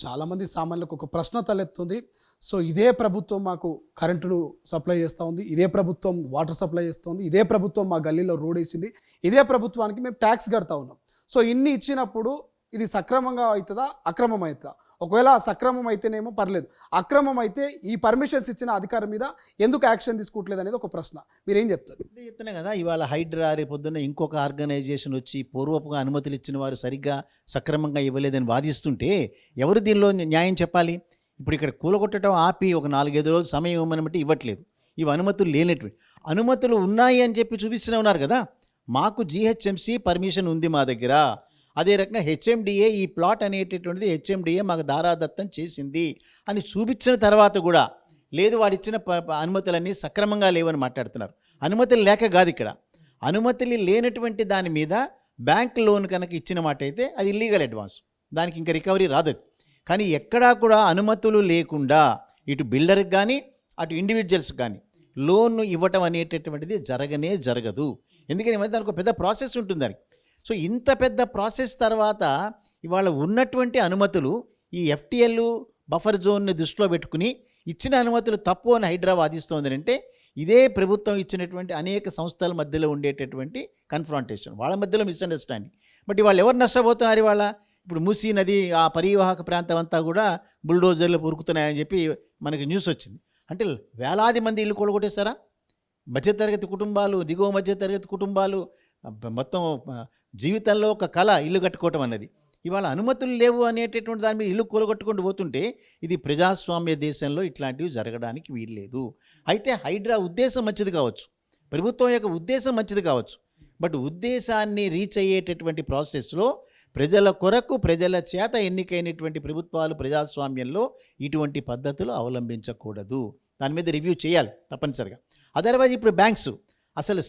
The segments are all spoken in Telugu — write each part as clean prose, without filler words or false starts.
చాలామంది సామాన్యులకు ఒక ప్రశ్న తలెత్తుంది. సో ఇదే ప్రభుత్వం మాకు కరెంటును సప్లై చేస్తూ ఉంది, ఇదే ప్రభుత్వం వాటర్ సప్లై చేస్తుంది, ఇదే ప్రభుత్వం మా గల్లీలో రోడ్ వేసింది, ఇదే ప్రభుత్వానికి మేము ట్యాక్స్ కడతా ఉన్నాం. సో ఇన్ని ఇచ్చినప్పుడు ఇది సక్రమంగా అవుతుందా, అక్రమం అవుతుందా? ఒకవేళ సక్రమం అయితేనేమో పర్లేదు, అక్రమం అయితే ఈ పర్మిషన్స్ ఇచ్చిన అధికారం మీద ఎందుకు యాక్షన్ తీసుకోవట్లేదు అనేది ఒక ప్రశ్న. మీరేం చెప్తారు? చెప్తున్నా కదా, ఇవాళ హైడ్రా రేపొద్దున్న ఇంకొక ఆర్గనైజేషన్ వచ్చి పూర్వపుగా అనుమతులు ఇచ్చిన వారు సరిగ్గా సక్రమంగా ఇవ్వలేదని వాదిస్తుంటే ఎవరు దీనిలో న్యాయం చెప్పాలి? ఇప్పుడు ఇక్కడ కూలగొట్టడం ఆపి ఒక 4-5 రోజులు సమయం ఇవ్వమని బట్టి ఇవ్వట్లేదు. ఇవి అనుమతులు లేనటువంటి, అనుమతులు ఉన్నాయి అని చెప్పి చూపిస్తూనే ఉన్నారు కదా. మాకు జీహెచ్ఎంసీ పర్మిషన్ ఉంది మా దగ్గర, అదే రకంగా హెచ్ఎండిఏ ఈ ప్లాట్ అనేటటువంటిది హెచ్ఎండిఏ మాకు దారాదత్తం చేసింది అని చూపించిన తర్వాత కూడా లేదు, వాడిచ్చిన అనుమతులన్నీ సక్రమంగా లేవని మాట్లాడుతున్నారు. అనుమతులు లేక కాదు, ఇక్కడ అనుమతులు లేనటువంటి దాని మీద బ్యాంక్ లోన్ కనుక ఇచ్చిన మాట అయితే అది ఇల్లీగల్ అడ్వాన్స్, దానికి ఇంకా రికవరీ రాదు. కానీ ఎక్కడా కూడా అనుమతులు లేకుండా ఇటు బిల్డర్కి కానీ అటు ఇండివిజువల్స్కి కానీ లోన్ ఇవ్వటం అనేటటువంటిది జరగదు. ఎందుకని మరి దానికి ఒక పెద్ద ప్రాసెస్ ఉంటుంది దానికి. సో ఇంత పెద్ద ప్రాసెస్ తర్వాత ఇవాళ ఉన్నటువంటి అనుమతులు ఈ ఎఫ్టీఎల్ బఫర్ జోన్ని దృష్టిలో పెట్టుకుని ఇచ్చిన అనుమతులు తప్పు అని హైడ్రా వాదిస్తోంది. అంటే ఇదే ప్రభుత్వం ఇచ్చినటువంటి అనేక సంస్థల మధ్యలో ఉండేటటువంటి కన్ఫ్రాంటేషన్, వాళ్ళ మధ్యలో మిస్అండర్స్టాండింగ్. బట్ ఇవాళ ఎవరు నష్టపోతున్నారు? ఇవాళ ఇప్పుడు మూసీ నది ఆ పరివాహక ప్రాంతం అంతా కూడా బుల్డోజర్లు ఉరుకుతున్నాయని చెప్పి మనకి న్యూస్ వచ్చింది. అంటే వేలాది మంది ఇల్లు కూలగొట్టేస్తారా? మధ్యతరగతి కుటుంబాలు, దిగువ మధ్యతరగతి కుటుంబాలు, మొత్తం జీవితంలో ఒక కళ ఇల్లు కట్టుకోవటం అన్నది. ఇవాళ అనుమతులు లేవు అనేటటువంటి దాని మీద ఇల్లు కూలగొట్టుకుంటూ పోతుంటే ఇది ప్రజాస్వామ్య దేశంలో ఇట్లాంటివి జరగడానికి వీల్లేదు. అయితే హైడ్రా ఉద్దేశం మంచిది కావచ్చు, ప్రభుత్వం యొక్క ఉద్దేశం మంచిది కావచ్చు, బట్ ఉద్దేశాన్ని రీచ్ అయ్యేటటువంటి ప్రాసెస్లో ప్రజల కొరకు ప్రజల చేత ఎన్నికైనటువంటి ప్రభుత్వాలు ప్రజాస్వామ్యంలో ఇటువంటి పద్ధతులు అవలంబించకూడదు. దాని మీద రివ్యూ చేయాలి తప్పనిసరిగా. అదర్వైజ్ ఇప్పుడు బ్యాంక్స్ అసలు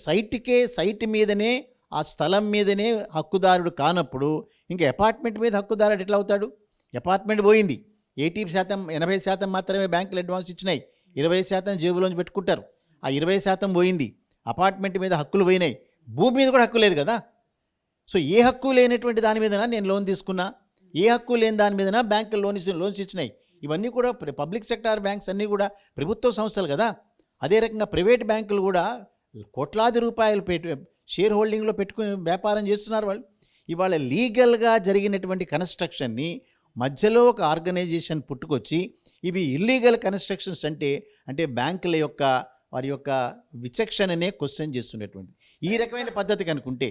సైట్ మీదనే ఆ స్థలం మీదనే హక్కుదారుడు కానప్పుడు ఇంకా అపార్ట్మెంట్ మీద హక్కుదారుడు ఎట్లా అవుతాడు? అపార్ట్మెంట్ పోయింది, 80% మాత్రమే బ్యాంకులు అడ్వాన్స్ ఇచ్చినాయి, 20% జేబులోంచి పెట్టుకుంటారు. ఆ 20% పోయింది, అపార్ట్మెంట్ మీద హక్కులు పోయినాయి, భూమి మీద కూడా హక్కు లేదు కదా. సో ఏ హక్కు లేనటువంటి దాని మీదనా నేను లోన్ తీసుకున్నా, ఏ హక్కు లేని దాని మీదనా బ్యాంకులు లోన్స్ ఇచ్చినాయి. ఇవన్నీ కూడా పబ్లిక్ సెక్టార్ బ్యాంక్స్ అన్నీ కూడా ప్రభుత్వ సంస్థలు కదా. అదే రకంగా ప్రైవేట్ బ్యాంకులు కూడా కోట్లాది రూపాయలు షేర్ హోల్డింగ్లో పెట్టుకుని వ్యాపారం చేస్తున్నారు వాళ్ళు. ఇవాళ లీగల్గా జరిగినటువంటి కన్స్ట్రక్షన్ని మధ్యలో ఒక ఆర్గనైజేషన్ పుట్టుకొచ్చి ఇవి ఇల్లీగల్ కన్స్ట్రక్షన్స్ అంటే బ్యాంకుల యొక్క వారి యొక్క విచక్షణనే క్వశ్చన్ చేస్తున్నటువంటి ఈ రకమైన పద్ధతి కనుకుంటే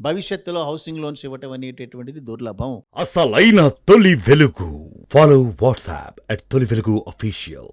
భవిష్యత్తులో హౌసింగ్ లోన్స్ ఇవ్వటం అనేటటువంటిది దుర్లభం. అసలైన తొలి వెలుగు. ఫాలో వాట్సాప్ @తొలి వెలుగు అఫీషియల్.